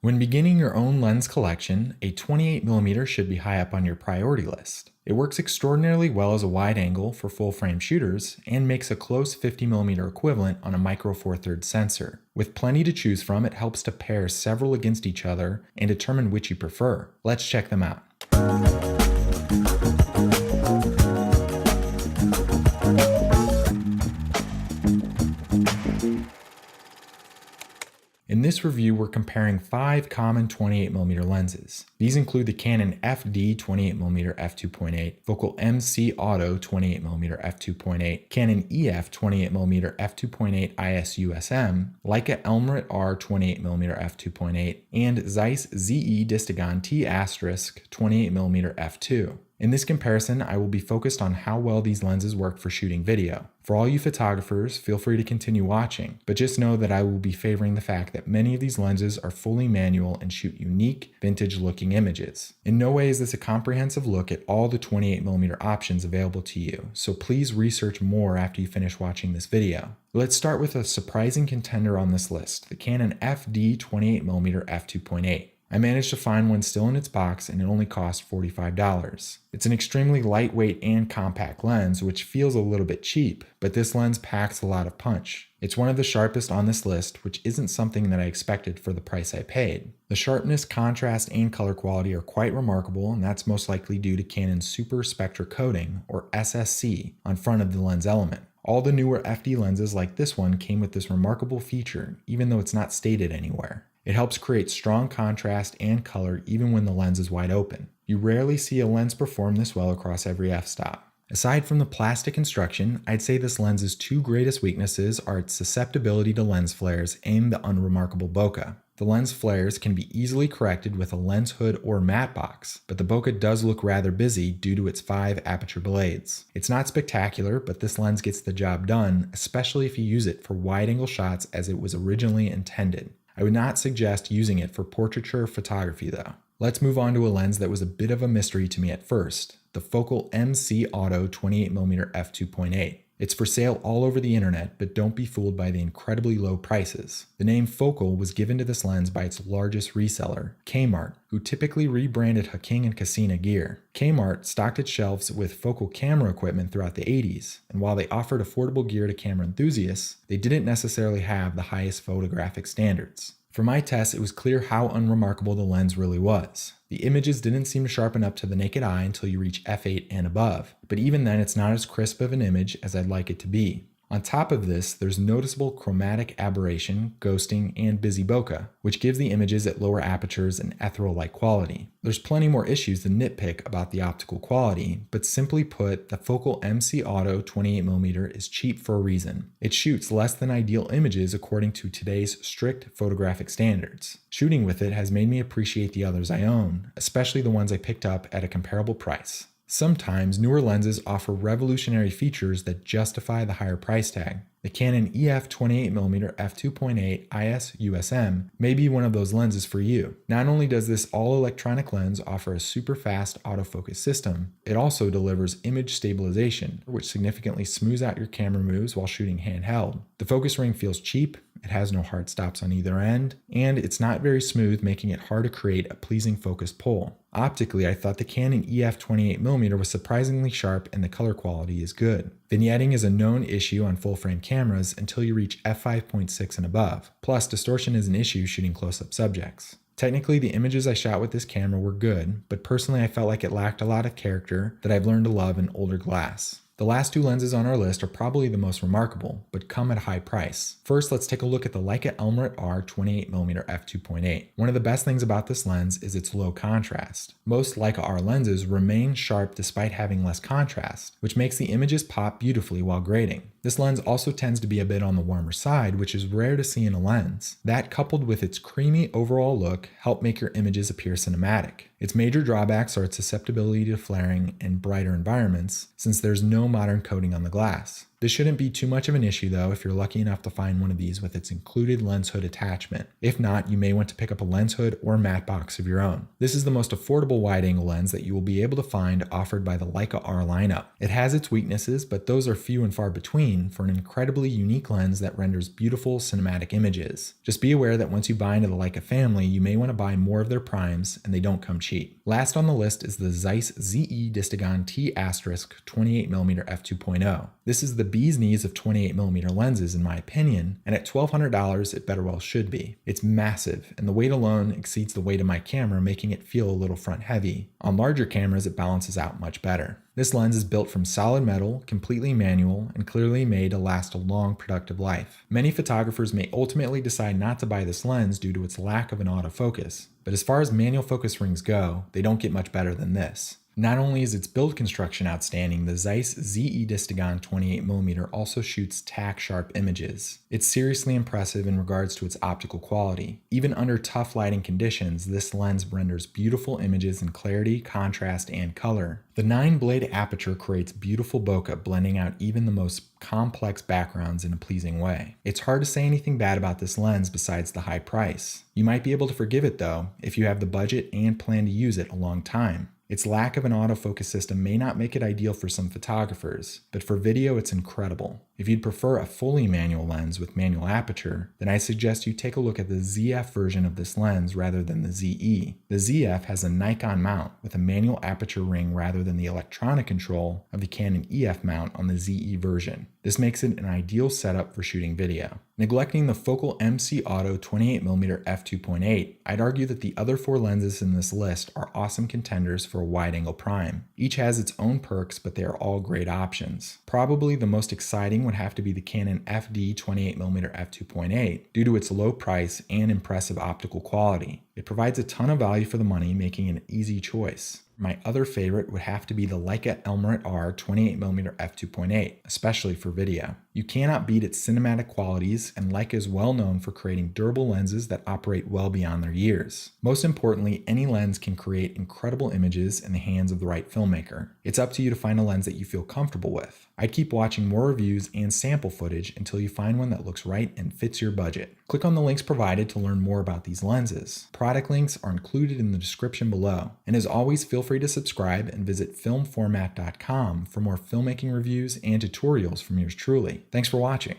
When beginning your own lens collection, a 28mm should be high up on your priority list. It works extraordinarily well as a wide angle for full frame shooters and makes a close 50mm equivalent on a micro four thirds sensor. With plenty to choose from, it helps to pair several against each other and determine which you prefer. Let's check them out. In this review, we're comparing 5 common 28mm lenses. These include the Canon FD 28mm f2.8, Focal MC Auto 28mm f2.8, Canon EF 28mm f2.8 Is Usm, Leica Elmarit R 28mm f2.8, and Zeiss ZE Distagon T Asterisk 28mm f2. In this comparison, I will be focused on how well these lenses work for shooting video. For all you photographers, feel free to continue watching, but just know that I will be favoring the fact that many of these lenses are fully manual and shoot unique, vintage-looking images. In no way is this a comprehensive look at all the 28mm options available to you, so please research more after you finish watching this video. Let's start with a surprising contender on this list, the Canon FD 28mm f2.8. I managed to find one still in its box and it only cost $45. It's an extremely lightweight and compact lens, which feels a little bit cheap, but this lens packs a lot of punch. It's one of the sharpest on this list, which isn't something that I expected for the price I paid. The sharpness, contrast, and color quality are quite remarkable, and that's most likely due to Canon's Super Spectra Coating, or SSC, on front of the lens element. All the newer FD lenses like this one came with this remarkable feature, even though it's not stated anywhere. It helps create strong contrast and color even when the lens is wide open. You rarely see a lens perform this well across every f-stop. Aside from the plastic construction, I'd say this lens's two greatest weaknesses are its susceptibility to lens flares and the unremarkable bokeh. The lens flares can be easily corrected with a lens hood or matte box, but the bokeh does look rather busy due to its 5 aperture blades. It's not spectacular, but this lens gets the job done, especially if you use it for wide-angle shots as it was originally intended. I would not suggest using it for portraiture photography though. Let's move on to a lens that was a bit of a mystery to me at first, the Focal MC Auto 28mm f2.8. It's for sale all over the internet, but don't be fooled by the incredibly low prices. The name Focal was given to this lens by its largest reseller, Kmart, who typically rebranded Haking and Casina gear. Kmart stocked its shelves with focal camera equipment throughout the 80s, and while they offered affordable gear to camera enthusiasts, they didn't necessarily have the highest photographic standards. For my test, it was clear how unremarkable the lens really was. The images didn't seem to sharpen up to the naked eye until you reach f8 and above, but even then it's not as crisp of an image as I'd like it to be. On top of this, there's noticeable chromatic aberration, ghosting, and busy bokeh, which gives the images at lower apertures an ethereal-like quality. There's plenty more issues to nitpick about the optical quality, but simply put, the Focal MC Auto 28mm is cheap for a reason. It shoots less than ideal images according to today's strict photographic standards. Shooting with it has made me appreciate the others I own, especially the ones I picked up at a comparable price. Sometimes newer lenses offer revolutionary features that justify the higher price tag. The Canon EF 28mm f2.8 Is Usm may be one of those lenses for you. Not only does this all-electronic lens offer a super fast autofocus system, it also delivers image stabilization, which significantly smooths out your camera moves while shooting handheld. The focus ring feels cheap, it has no hard stops on either end, and it's not very smooth, making it hard to create a pleasing focus pull. Optically, I thought the Canon EF 28mm was surprisingly sharp and the color quality is good. Vignetting is a known issue on full-frame cameras until you reach f5.6 and above. Plus, distortion is an issue shooting close-up subjects. Technically, the images I shot with this camera were good, but personally I felt like it lacked a lot of character that I've learned to love in older glass. The last two lenses on our list are probably the most remarkable, but come at a high price. First, let's take a look at the Leica Elmarit R 28mm f2.8. One of the best things about this lens is its low contrast. Most Leica R lenses remain sharp despite having less contrast, which makes the images pop beautifully while grading. This lens also tends to be a bit on the warmer side, which is rare to see in a lens. That, coupled with its creamy overall look, help make your images appear cinematic. Its major drawbacks are its susceptibility to flaring in brighter environments, since there's no modern coating on the glass. This shouldn't be too much of an issue though if you're lucky enough to find one of these with its included lens hood attachment. If not, you may want to pick up a lens hood or matte box of your own. This is the most affordable wide-angle lens that you will be able to find offered by the Leica R lineup. It has its weaknesses, but those are few and far between for an incredibly unique lens that renders beautiful cinematic images. Just be aware that once you buy into the Leica family, you may want to buy more of their primes, and they don't come cheap. Last on the list is the Zeiss ZE Distagon T Asterisk 28mm f2.0. This is the bee's knees of 28mm lenses in my opinion, and at $1,200 it better well should be. It's massive, and the weight alone exceeds the weight of my camera, making it feel a little front heavy. On larger cameras it balances out much better. This lens is built from solid metal, completely manual, and clearly made to last a long, productive life. Many photographers may ultimately decide not to buy this lens due to its lack of an autofocus, but as far as manual focus rings go, they don't get much better than this. Not only is its build construction outstanding, the Zeiss ZE Distagon 28mm also shoots tack-sharp images. It's seriously impressive in regards to its optical quality. Even under tough lighting conditions, this lens renders beautiful images in clarity, contrast, and color. The 9-blade aperture creates beautiful bokeh, blending out even the most complex backgrounds in a pleasing way. It's hard to say anything bad about this lens besides the high price. You might be able to forgive it though, if you have the budget and plan to use it a long time. Its lack of an autofocus system may not make it ideal for some photographers, but for video it's incredible. If you'd prefer a fully manual lens with manual aperture, then I suggest you take a look at the ZF version of this lens rather than the ZE. The ZF has a Nikon mount with a manual aperture ring rather than the electronic control of the Canon EF mount on the ZE version. This makes it an ideal setup for shooting video. Neglecting the focal MC Auto 28mm f2.8, I'd argue that the other 4 lenses in this list are awesome contenders for a wide-angle prime. Each has its own perks, but they are all great options. Probably the most exciting would have to be the Canon FD 28mm f2.8 due to its low price and impressive optical quality. It provides a ton of value for the money, making it an easy choice. My other favorite would have to be the Leica Elmarit R 28mm f2.8, especially for video. You cannot beat its cinematic qualities, and Leica is well known for creating durable lenses that operate well beyond their years. Most importantly, any lens can create incredible images in the hands of the right filmmaker. It's up to you to find a lens that you feel comfortable with. I'd keep watching more reviews and sample footage until you find one that looks right and fits your budget. Click on the links provided to learn more about these lenses. Product links are included in the description below. And as always, feel free to subscribe and visit filmformat.com for more filmmaking reviews and tutorials from yours truly. Thanks for watching.